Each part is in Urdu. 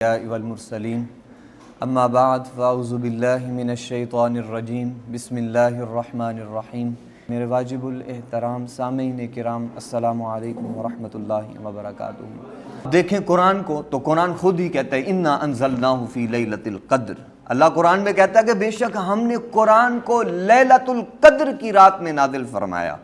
والمرسلین اما بعد فاعوذ باللہ من الشیطان الرجیم بسم اللہ الرحمن الرحیم۔ میرے واجب الاحترام سامعین کرام، السلام علیکم ورحمۃ اللہ وبرکاتہ۔ دیکھیں قرآن کو تو قرآن خود ہی کہتا ہے انا انزلناہ فی لیلۃ القدر۔ اللہ قرآن میں کہتا ہے کہ بے شک ہم نے قرآن کو لیلۃ القدر کی رات میں نازل فرمایا۔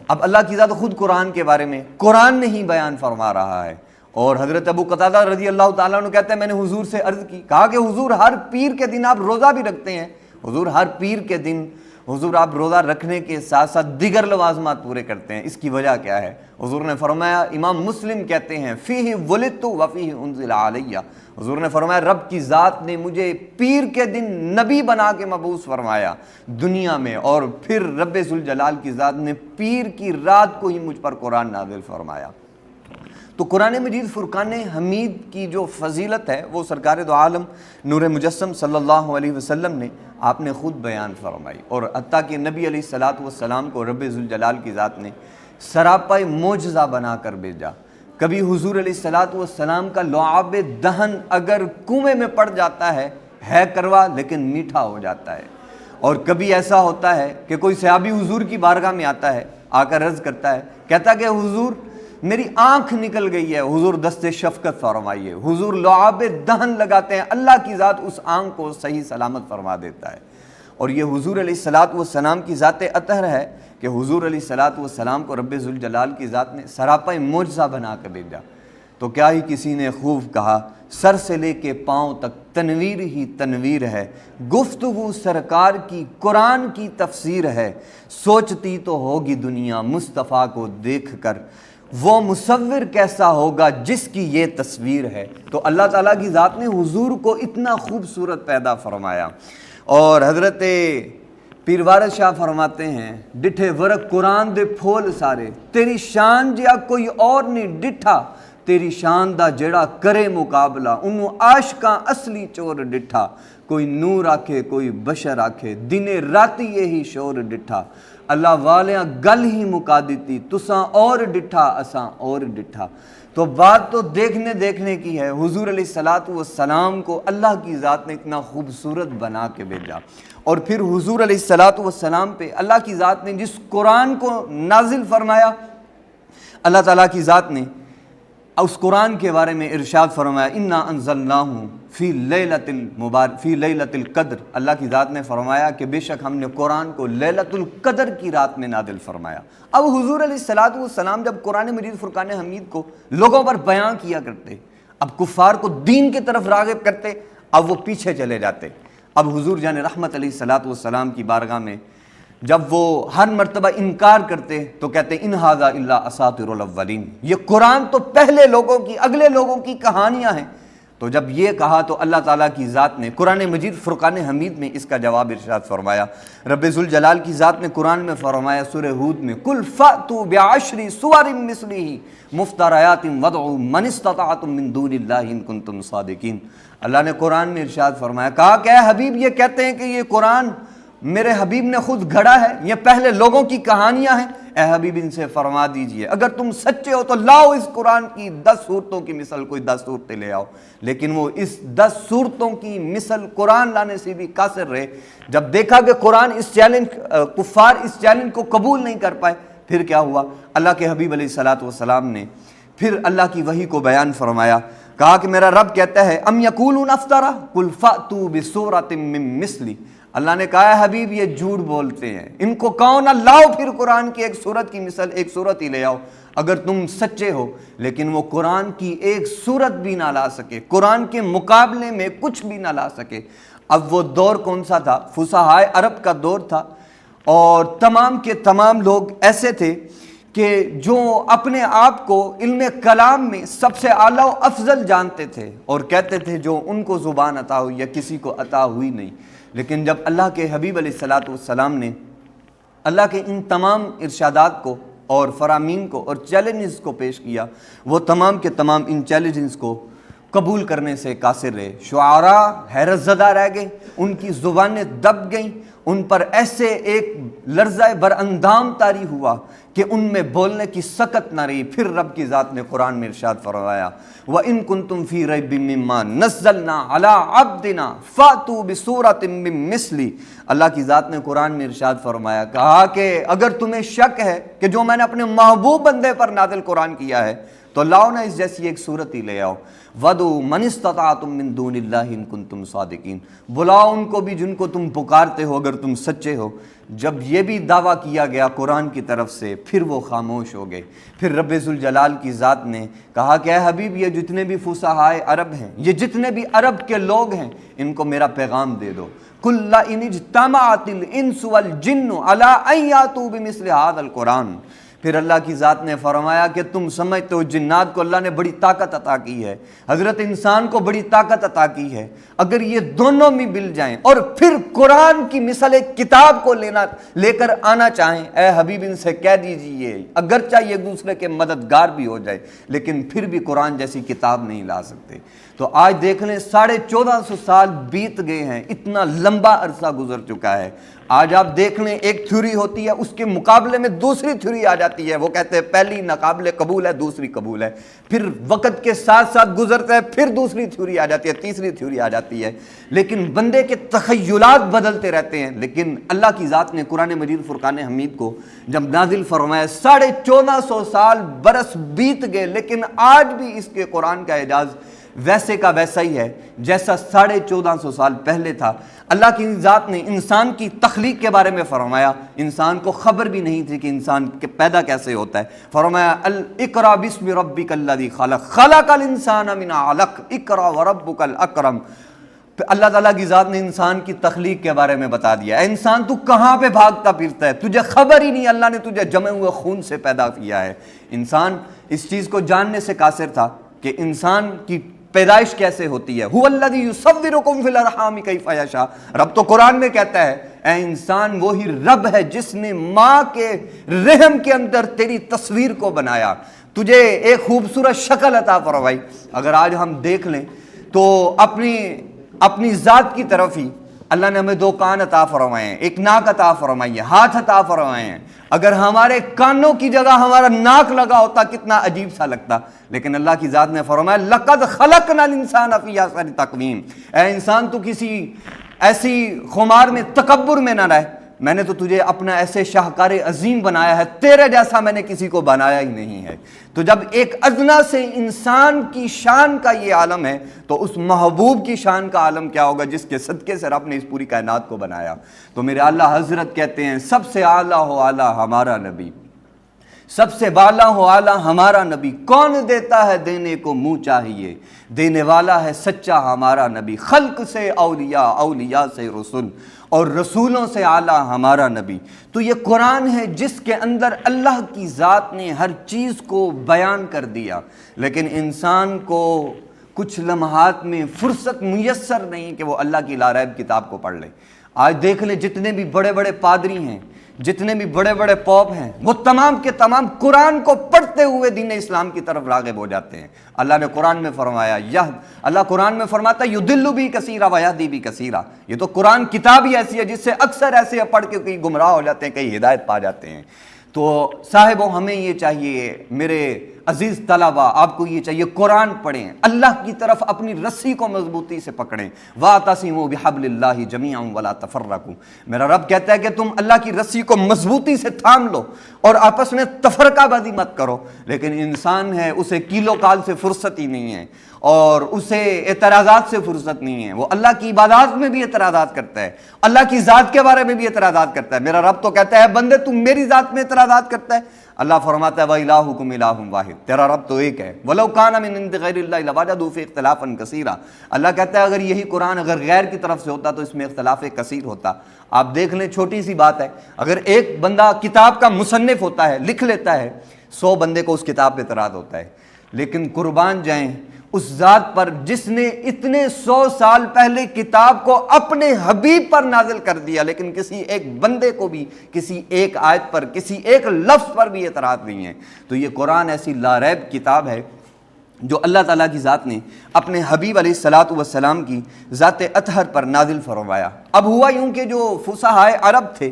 اب اللہ کی ذات خود قرآن کے بارے میں قرآن میں ہی بیان فرما رہا ہے، اور حضرت ابو قتادہ رضی اللہ تعالیٰ عنہ کہتے ہیں میں نے حضور سے عرض کی، کہا کہ حضور ہر پیر کے دن آپ روزہ بھی رکھتے ہیں؟ حضور ہر پیر کے دن حضور آپ روزہ رکھنے کے ساتھ ساتھ دیگر لوازمات پورے کرتے ہیں، اس کی وجہ کیا ہے؟ حضور نے فرمایا، امام مسلم کہتے ہیں فیہ ولدت وفیہ انزل علیہ، حضور نے فرمایا رب کی ذات نے مجھے پیر کے دن نبی بنا کے مبعوث فرمایا دنیا میں، اور پھر رب ذوالجلال کی ذات نے پیر کی رات کو ہی مجھ پر قرآن نازل فرمایا۔ تو قرآن مجید فرقان حمید کی جو فضیلت ہے وہ سرکار دو عالم نور مجسم صلی اللہ علیہ وسلم نے آپ نے خود بیان فرمائی، اور حتیٰ کہ نبی علیہ الصلوۃ والسلام کو رب ذوالجلال کی ذات نے سراپائی معجزہ بنا کر بھیجا۔ کبھی حضور علیہ الصلوۃ والسلام کا لعاب دہن اگر کنویں میں پڑ جاتا ہے کروا لیکن میٹھا ہو جاتا ہے، اور کبھی ایسا ہوتا ہے کہ کوئی صحابی حضور کی بارگاہ میں آتا ہے، آ کر عرض کرتا ہے، کہتا کہ حضور میری آنکھ نکل گئی ہے، حضور دست شفقت فرمائیے۔ حضور لعاب دہن لگاتے ہیں، اللہ کی ذات اس آنکھ کو صحیح سلامت فرما دیتا ہے۔ اور یہ حضور علیہ الصلوۃ والسلام کی ذات اطہر ہے کہ حضور علیہ الصلوۃ والسلام کو رب ذوالجلال کی ذات نے سراپائی معجزہ بنا کر بھیجا۔ تو کیا ہی کسی نے خوب کہا، سر سے لے کے پاؤں تک تنویر ہی تنویر ہے، گفتگو سرکار کی قرآن کی تفسیر ہے، سوچتی تو ہوگی دنیا مصطفیٰ کو دیکھ کر، وہ مصور کیسا ہوگا جس کی یہ تصویر ہے۔ تو اللہ تعالیٰ کی ذات نے حضور کو اتنا خوبصورت پیدا فرمایا۔ اور حضرت پیر وارث شاہ فرماتے ہیں، ڈٹھے ورق قرآن دے پھول سارے، تیری شان جیا کوئی اور نہیں ڈٹھا، تیری شان دا جڑا کرے مقابلہ، انہوں عاشقاں اصلی چور ڈٹھا، کوئی نور آکھے کوئی بشر آکھے، دنے راتی یہی شور ڈٹھا، اللہ والیاں گل ہی مکا دیتی، تساں اور ڈٹھا اساں اور ڈٹھا۔ تو بات تو دیکھنے کی ہے، حضور علیہ الصلوۃ والسلام کو اللہ کی ذات نے اتنا خوبصورت بنا کے بھیجا، اور پھر حضور علیہ الصلوۃ والسلام پہ اللہ کی ذات نے جس قرآن کو نازل فرمایا، اللہ تعالیٰ کی ذات نے اس قرآن کے بارے میں ارشاد فرمایا انا انزلناہ فی لیلۃ القدر۔ اللہ کی ذات نے فرمایا کہ بے شک ہم نے قرآن کو لیلۃ القدر کی رات میں نازل فرمایا۔ اب حضور علیہ الصلوۃ والسلام جب قرآن مجید فرقان حمید کو لوگوں پر بیان کیا کرتے، اب کفار کو دین کی طرف راغب کرتے، اب وہ پیچھے چلے جاتے۔ اب حضور جان رحمت علیہ الصلوۃ والسلام کی بارگاہ میں جب وہ ہر مرتبہ انکار کرتے تو کہتے ان ھذا الا اساطیر الاولین، یہ قرآن تو پہلے لوگوں کی، اگلے لوگوں کی کہانیاں ہیں۔ تو جب یہ کہا تو اللہ تعالیٰ کی ذات نے قرآن مجید فرقان حمید میں اس کا جواب ارشاد فرمایا۔ رب ذوالجلال کی ذات نے قرآن میں فرمایا سورہ ہود میں قل فأتوا بعشر سور مثلہ مفتریات وادعوا من استطعتم من دون اللہ ان کنتم صادقین۔ اللہ نے قرآن میں ارشاد فرمایا، کہا کہ اے حبیب یہ کہتے ہیں کہ یہ قرآن میرے حبیب نے خود گھڑا ہے، یہ پہلے لوگوں کی کہانیاں ہیں۔ اے حبیب ان سے فرما دیجئے اگر تم سچے ہو تو لاؤ اس قرآن کی 10 صورتوں کی مثل، کوئی 10 صورتیں لے آؤ۔ لیکن وہ اس 10 صورتوں کی مثل قرآن لانے سے بھی قاصر رہے۔ جب دیکھا کہ قرآن کفار اس چیلنج کو قبول نہیں کر پائے، پھر کیا ہوا؟ اللہ کے حبیب علیہ الصلوۃ والسلام نے پھر اللہ کی وحی کو بیان فرمایا، کہا کہ میرا رب کہتا ہے ام یقولون افترا قل فأتوا بسورۃ من مثلی۔ اللہ نے کہا ہے حبیب یہ جھوٹ بولتے ہیں، ان کو کہو نہ لاؤ پھر قرآن کی ایک سورت کی مثل، ایک سورت ہی لے آؤ اگر تم سچے ہو۔ لیکن وہ قرآن کی ایک سورت بھی نہ لا سکے، قرآن کے مقابلے میں کچھ بھی نہ لا سکے۔ اب وہ دور کون سا تھا؟ فصحائے عرب کا دور تھا، اور تمام کے تمام لوگ ایسے تھے کہ جو اپنے آپ کو علم کلام میں سب سے اعلیٰ و افضل جانتے تھے، اور کہتے تھے جو ان کو زبان عطا ہوئی یا کسی کو عطا ہوئی نہیں۔ لیکن جب اللہ کے حبیب علیہ الصلوۃ والسلام نے اللہ کے ان تمام ارشادات کو اور فرامین کو اور چیلنجز کو پیش کیا، وہ تمام کے تمام ان چیلنجز کو قبول کرنے سے قاصر رہے۔ شعراء حیرت زدہ رہ گئے، ان کی زبانیں دب گئیں، ان پر ایسے ایک لرزہ براندام طاری ہوا کہ ان میں بولنے کی سکت نہ رہی۔ پھر رب کی ذات نے قرآن میں ارشاد فرمایا وَإِن كُنتُمْ فِي رَيْبٍ مِّمَّا نَزَّلْنَا عَلَىٰ عَبْدِنَا فَأْتُوا بِسُورَةٍ مِّن مِّثْلِهِ۔ اللہ کی ذات نے قرآن میں ارشاد فرمایا، کہا کہ اگر تمہیں شک ہے کہ جو میں نے اپنے محبوب بندے پر نازل قرآن کیا ہے تو لاؤ نا اس جیسی ایک صورت ہی لے آؤ۔ وَدُوا مَنِ اسْتَطَعْتُم مِّن دُونِ اللَّهِ إِن كُنتُمْ صَادِقِينَ، بلاؤ ان کو بھی جن کو تم پکارتے ہو اگر تم سچے ہو۔ جب یہ بھی دعویٰ کیا گیا قرآن کی طرف سے، پھر وہ خاموش ہو گئے۔ پھر رب ذوالجلال کی ذات نے کہا کہ اے حبیب، یہ جتنے بھی فصحائے عرب ہیں، یہ جتنے بھی عرب کے لوگ ہیں، ان کو میرا پیغام دے دو۔ قُل لَئِنِ اجْتَمَعَتِ الْإِنسُ وَالْجِنُّ عَلَىٰ أَن يَأْتُوا بِمِثْلِ هَٰذَا الْقُرْآنِ۔ پھر اللہ کی ذات نے فرمایا کہ تم سمجھتے ہو جنات کو اللہ نے بڑی طاقت عطا کی ہے، حضرت انسان کو بڑی طاقت عطا کی ہے، اگر یہ دونوں میں مل جائیں اور پھر قرآن کی مثل ایک کتاب کو لے کر آنا چاہیں، اے حبیب ان سے کہہ دیجئے اگرچہ یہ ایک دوسرے کے مددگار بھی ہو جائے لیکن پھر بھی قرآن جیسی کتاب نہیں لا سکتے۔ تو آج دیکھ لیں 1450 سال بیت گئے ہیں، اتنا لمبا عرصہ گزر چکا ہے۔ آج آپ دیکھ لیں ایک تھیوری ہوتی ہے، اس کے مقابلے میں دوسری تھیوری آ جاتی ہے، وہ کہتے ہیں پہلی ناقابل قبول ہے، دوسری قبول ہے۔ پھر وقت کے ساتھ ساتھ گزرتا ہے، پھر دوسری تھیوری آ جاتی ہے، تیسری تھیوری آ جاتی ہے، لیکن بندے کے تخیلات بدلتے رہتے ہیں۔ لیکن اللہ کی ذات نے قرآن مجید فرقان حمید کو جب نازل فرمایا، 1450 سال برس بیت گئے، لیکن آج بھی اس کے قرآن کا اعجاز ویسے کا ویسا ہی ہے جیسا 1450 سال پہلے تھا۔ اللہ کی ذات نے انسان کی تخلیق کے بارے میں فرمایا، انسان کو خبر بھی نہیں تھی کہ انسان پیدا کیسے ہوتا ہے۔ فرمایا اقرأ بسم ربک الذی خلق خلق الانسان من علق اقرأ وربک الاکرم۔ اللہ تعالیٰ کی ذات نے انسان کی تخلیق کے بارے میں بتا دیا، اے انسان تو کہاں پہ بھاگتا پھرتا ہے، تجھے خبر ہی نہیں، اللہ نے تجھے جمے ہوئے خون سے پیدا کیا ہے۔ انسان اس چیز کو جاننے سے قاصر تھا کہ انسان کی پیدائش کیسے ہوتی ہے۔ هو الذی یصورکم فی الارحام کیف یشاء، رب تو قرآن میں کہتا ہے اے انسان وہی رب ہے جس نے ماں کے رحم کے اندر تیری تصویر کو بنایا، تجھے ایک خوبصورت شکل عطا فرمائی۔ اگر آج ہم دیکھ لیں تو اپنی ذات کی طرف ہی اللہ نے ہمیں 2 کان عطا فرمائے ہیں، ایک ناک عطا فرمائی ہے، ہاتھ عطا فرمائے ہیں۔ اگر ہمارے کانوں کی جگہ ہمارا ناک لگا ہوتا کتنا عجیب سا لگتا، لیکن اللہ کی ذات نے فرمایا لَقَدْ خَلَقْنَا الْإِنسَانَ فِي أَحْسَنِ تَقْوِيمٍ، اے انسان تو کسی ایسی خمار میں تکبر میں نہ رہ، میں نے تو تجھے اپنا ایسے شاہکار عظیم بنایا ہے، تیرے جیسا میں نے کسی کو بنایا ہی نہیں ہے۔ تو جب ایک ادنا سے انسان کی شان کا یہ عالم ہے تو اس محبوب کی شان کا عالم کیا ہوگا جس کے صدقے سے رب نے اس پوری کائنات کو بنایا۔ تو میرے اعلیٰ حضرت کہتے ہیں سب سے اعلیٰ ہو اعلیٰ ہمارا نبی، سب سے بالا ہو اعلیٰ ہمارا نبی، کون دیتا ہے دینے کو منہ چاہیے، دینے والا ہے سچا ہمارا نبی، خلق سے اولیاء، اولیاء سے رسول، اور رسولوں سے اعلیٰ ہمارا نبی۔ تو یہ قرآن ہے جس کے اندر اللہ کی ذات نے ہر چیز کو بیان کر دیا، لیکن انسان کو کچھ لمحات میں فرصت میسر نہیں کہ وہ اللہ کی لاریب کتاب کو پڑھ لے۔ آج دیکھ لیں جتنے بھی بڑے بڑے پادری ہیں، جتنے بھی بڑے بڑے پوپ ہیں، وہ تمام کے تمام قرآن کو پڑھتے ہوئے دین اسلام کی طرف راغب ہو جاتے ہیں۔ اللہ نے قرآن میں فرمایا اللہ قرآن میں فرماتا ہے یضل بھی کثیرا ویہدی بھی کثیرا، یہ تو قرآن کتاب ہی ایسی ہے جس سے اکثر ایسے پڑھ کے کئی گمراہ ہو جاتے ہیں، کئی ہدایت پا جاتے ہیں۔ تو صاحبوں ہمیں یہ چاہیے، میرے عزیز طلبہ آپ کو یہ چاہیے قرآن پڑھیں، اللہ کی طرف اپنی رسی کو مضبوطی سے پکڑیں۔ وَاعْتَصِمُوا بِحَبْلِ اللَّهِ جَمِيعًا وَلَا تَفَرَّقُوا، میرا رب کہتا ہے کہ تم اللہ کی رسی کو مضبوطی سے تھام لو اور آپس میں تفرقہ بازی مت کرو، لیکن انسان ہے اسے کیلو کال سے فرصت ہی نہیں ہے اور اسے اعتراضات سے فرصت نہیں ہے، وہ اللہ کی عبادات میں بھی اعتراضات کرتا ہے، اللہ کی ذات کے بارے میں بھی اعتراضات کرتا ہے۔ میرا رب تو کہتا ہے بندے تم میری ذات میں اعتراضات کرتا ہے، اللہ فرماتا ہے وَإِلَٰهُكُمْ إِلَٰهٌ وَاحِدٌ، تیرا رب تو ایک ہے، وَلَوْ كَانَ مِنْ عِندِ غَيْرِ اللَّهِ لَوَجَدُوا فِيهِ اخْتِلَافًا كَثِيرًا، اللہ کہتا ہے اگر یہی قرآن اگر غیر کی طرف سے ہوتا تو اس میں اختلاف کثیر ہوتا۔ آپ دیکھ لیں چھوٹی سی بات ہے، اگر ایک بندہ کتاب کا مصنف ہوتا ہے، لکھ لیتا ہے، 100 بندے کو اس کتاب پہ اعتراض ہوتا ہے، لیکن قربان جائیں اس ذات پر جس نے اتنے 100 سال پہلے کتاب کو اپنے حبیب پر نازل کر دیا، لیکن کسی ایک بندے کو بھی کسی ایک آیت پر کسی ایک لفظ پر بھی اعتراض نہیں ہے۔ تو یہ قرآن ایسی لاریب کتاب ہے جو اللہ تعالیٰ کی ذات نے اپنے حبیب علیہ الصلاۃ والسلام کی ذات اطہر پر نازل فرمایا۔ اب ہوا یوں کہ جو فصحائے عرب تھے،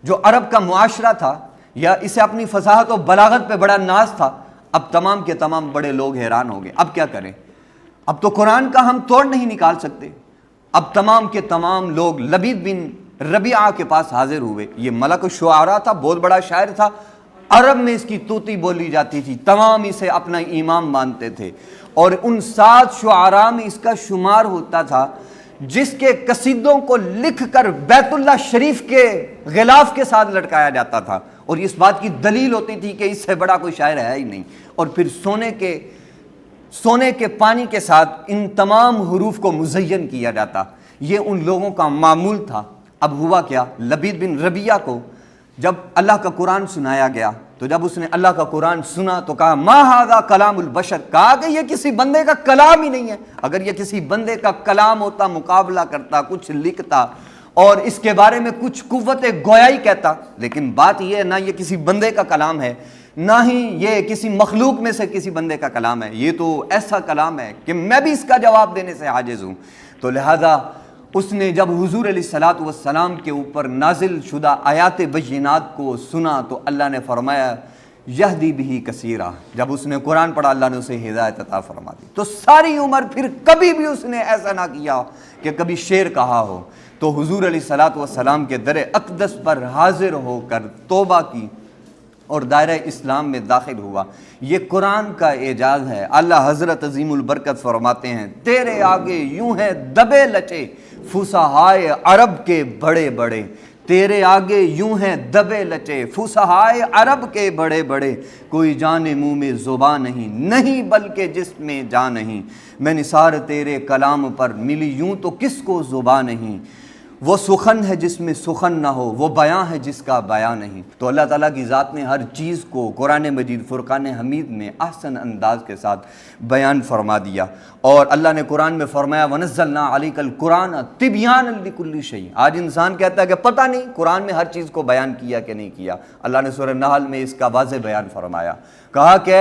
جو عرب کا معاشرہ تھا، یا اسے اپنی فصاحت و بلاغت پہ بڑا ناز تھا، اب تمام کے تمام بڑے لوگ حیران ہو گئے۔ اب کیا کریں؟ اب تو قرآن کا ہم توڑ نہیں نکال سکتے۔ اب تمام کے تمام لوگ لبید بن ربیعہ کے پاس حاضر ہوئے۔ یہ ملک الشعراء تھا، بہت بڑا شاعر تھا، عرب میں اس کی توتی بولی جاتی تھی، تمام اسے اپنا امام مانتے تھے، اور ان 7 شعراء میں اس کا شمار ہوتا تھا جس کے قصیدوں کو لکھ کر بیت اللہ شریف کے غلاف کے ساتھ لٹکایا جاتا تھا، اور اس بات کی دلیل ہوتی تھی کہ اس سے بڑا کوئی شاعر ہے ہی نہیں۔ اور پھر سونے کے پانی کے ساتھ ان تمام حروف کو مزین کیا جاتا، یہ ان لوگوں کا معمول تھا۔ اب ہوا کیا، لبید بن ربیعہ کو جب اللہ کا قرآن سنایا گیا تو جب اس نے اللہ کا قرآن سنا تو کہا ما ھذا کلام البشر، کہا کہ یہ کسی بندے کا کلام ہی نہیں ہے۔ اگر یہ کسی بندے کا کلام ہوتا، مقابلہ کرتا، کچھ لکھتا اور اس کے بارے میں کچھ قوت گویائی کہتا، لیکن بات یہ ہے نہ یہ کسی بندے کا کلام ہے، نہ ہی یہ کسی مخلوق میں سے کسی بندے کا کلام ہے، یہ تو ایسا کلام ہے کہ میں بھی اس کا جواب دینے سے عاجز ہوں۔ تو لہذا اس نے جب حضور علیہ الصلاۃ والسلام کے اوپر نازل شدہ آیات بینات کو سنا تو اللہ نے فرمایا یہدی بہ کثیرا، جب اس نے قرآن پڑھا اللہ نے اسے ہدایت عطا فرما دی۔ تو ساری عمر پھر کبھی بھی اس نے ایسا نہ کیا کہ کبھی شعر کہا ہو، تو حضور علیہ الصلاۃ والسلام کے در اقدس پر حاضر ہو کر توبہ کی اور دائرہ اسلام میں داخل ہوا۔ یہ قرآن کا اعجاز ہے۔ اللہ حضرت عظیم البرکت فرماتے ہیں تیرے آگے یوں ہیں دبے لچے فصحائے عرب کے بڑے بڑے، تیرے آگے یوں ہیں دبے لچے فصحائے عرب کے بڑے بڑے، کوئی جان منہ میں زبان نہیں بلکہ جس میں جان نہیں، میں نثار تیرے کلام پر ملی یوں تو کس کو زبان نہیں، وہ سخن ہے جس میں سخن نہ ہو، وہ بیان ہے جس کا بیان نہیں۔ تو اللہ تعالیٰ کی ذات نے ہر چیز کو قرآن مجید فرقان حمید میں احسن انداز کے ساتھ بیان فرما دیا، اور اللہ نے قرآن میں فرمایا وَنَزَّلْنَا عَلَيْكَ الْقُرْآنَ تِبْيَانًا لِكُلِّ شَيْءٍ۔ آج انسان کہتا ہے کہ پتہ نہیں قرآن میں ہر چیز کو بیان کیا کہ نہیں کیا۔ اللہ نے سورہ نحل میں اس کا واضح بیان فرمایا، کہا کہ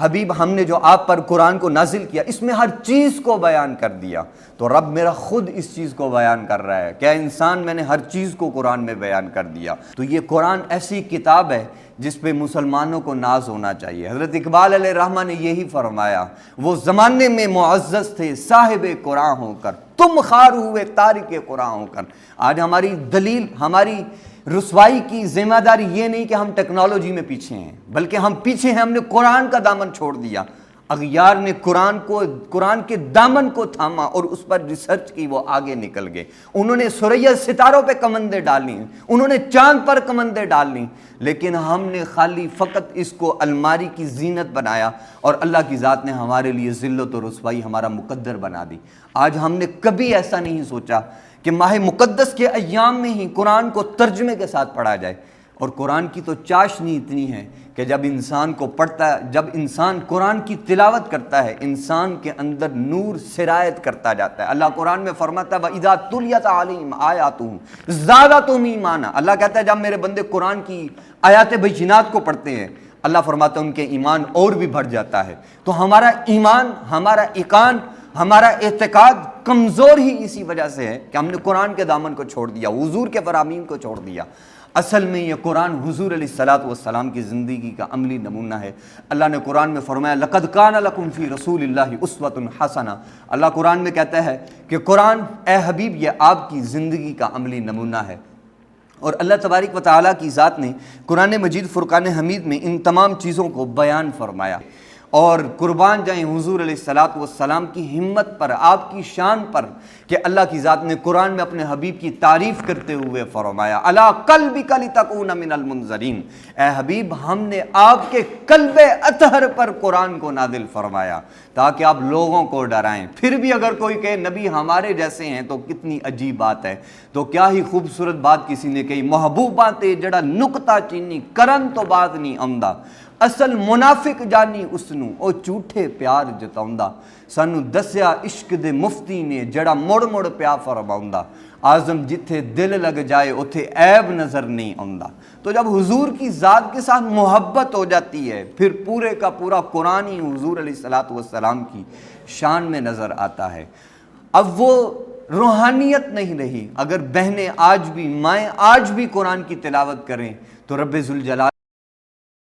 حبیب ہم نے جو آپ پر قرآن کو نازل کیا اس میں ہر چیز کو بیان کر دیا۔ تو رب میرا خود اس چیز کو بیان کر رہا ہے، کیا انسان میں نے ہر چیز کو قرآن میں بیان کر دیا۔ تو یہ قرآن ایسی کتاب ہے جس پہ مسلمانوں کو ناز ہونا چاہیے۔ حضرت اقبال علیہ الرحمہ نے یہی فرمایا، وہ زمانے میں معزز تھے صاحب قرآن ہو کر، تم خوار ہوئے تارک قرآن ہو کر۔ آج ہماری دلیل، ہماری رسوائی کی ذمہ داری یہ نہیں کہ ہم ٹیکنالوجی میں پیچھے ہیں، بلکہ ہم پیچھے ہیں، ہم نے قرآن کا دامن چھوڑ دیا۔ اغیار نے قرآن کے دامن کو تھاما اور اس پر ریسرچ کی، وہ آگے نکل گئے۔ انہوں نے ثریا ستاروں پہ کمندیں ڈالی، انہوں نے چاند پر کمندیں ڈالی، لیکن ہم نے خالی فقط اس کو الماری کی زینت بنایا، اور اللہ کی ذات نے ہمارے لیے ذلت و رسوائی ہمارا مقدر بنا دی۔ آج ہم نے کبھی ایسا نہیں سوچا کہ ماہ مقدس کے ایام میں ہی قرآن کو ترجمے کے ساتھ پڑھا جائے، اور قرآن کی تو چاشنی اتنی ہے کہ جب انسان کو پڑھتا ہے، جب انسان قرآن کی تلاوت کرتا ہے، انسان کے اندر نور سرایت کرتا جاتا ہے۔ اللہ قرآن میں فرماتا ہے وَإِذَا تُلِيَتْ عَلَيْهِمْ آيَاتُهُ زَادَتْهُمْ ایمانا، اللہ کہتا ہے جب میرے بندے قرآن کی آیات بینات کو پڑھتے ہیں، اللہ فرماتا ہے ان کے ایمان اور بھی بڑھ جاتا ہے۔ تو ہمارا ایمان، ہمارا ایقان، ہمارا اعتقاد کمزور ہی اسی وجہ سے ہے کہ ہم نے قرآن کے دامن کو چھوڑ دیا، حضور کے فرامین کو چھوڑ دیا۔ اصل میں یہ قرآن حضور علیہ الصلاۃ والسلام کی زندگی کا عملی نمونہ ہے۔ اللہ نے قرآن میں فرمایا لَقَدْ كَانَ لَكُمْ فِي رَسُولِ اللَّهِ أُسْوَةٌ حَسَنَةٌ، اللہ قرآن میں کہتا ہے کہ قرآن اے حبیب یہ آپ کی زندگی کا عملی نمونہ ہے۔ اور اللہ تبارک و تعالیٰ کی ذات نے قرآن مجید فرقان حمید میں ان تمام چیزوں کو بیان فرمایا، اور قربان جائیں حضور علیہ الصلاۃ والسلام کی ہمت پر، آپ کی شان پر، کہ اللہ کی ذات نے قرآن میں اپنے حبیب کی تعریف کرتے ہوئے فرمایا عَلَىٰ قَلْبِكَ لِتَكُونَ مِنَ الْمُنذَرِينَ، اے حبیب ہم نے آپ کے قلب اطہر پر قرآن کو نازل فرمایا تاکہ آپ لوگوں کو ڈرائیں۔ پھر بھی اگر کوئی کہے نبی ہمارے جیسے ہیں تو کتنی عجیب بات ہے۔ تو کیا ہی خوبصورت بات کسی نے کہی، محبوبات جڑا نکتہ چینی کرن تو بات نہیں آمدہ، اصل منافق جانی اسنوں او جھوٹے پیار جتاؤندا. سانو دسیا عشق دے مفتی نے جڑا مڑ مڑ پیا فرماؤندا اعظم جتھے دل لگ جائے اتھے عیب نظر نہیں آندا. تو جب حضور کی ذات کے ساتھ محبت ہو جاتی ہے پھر پورے کا پورا قرآن ہی حضور علیہ الصلوۃ والسلام کی شان میں نظر آتا ہے. اب وہ روحانیت نہیں رہی. اگر بہنیں آج بھی، مائیں آج بھی قرآن کی تلاوت کریں تو رب ذوالجلال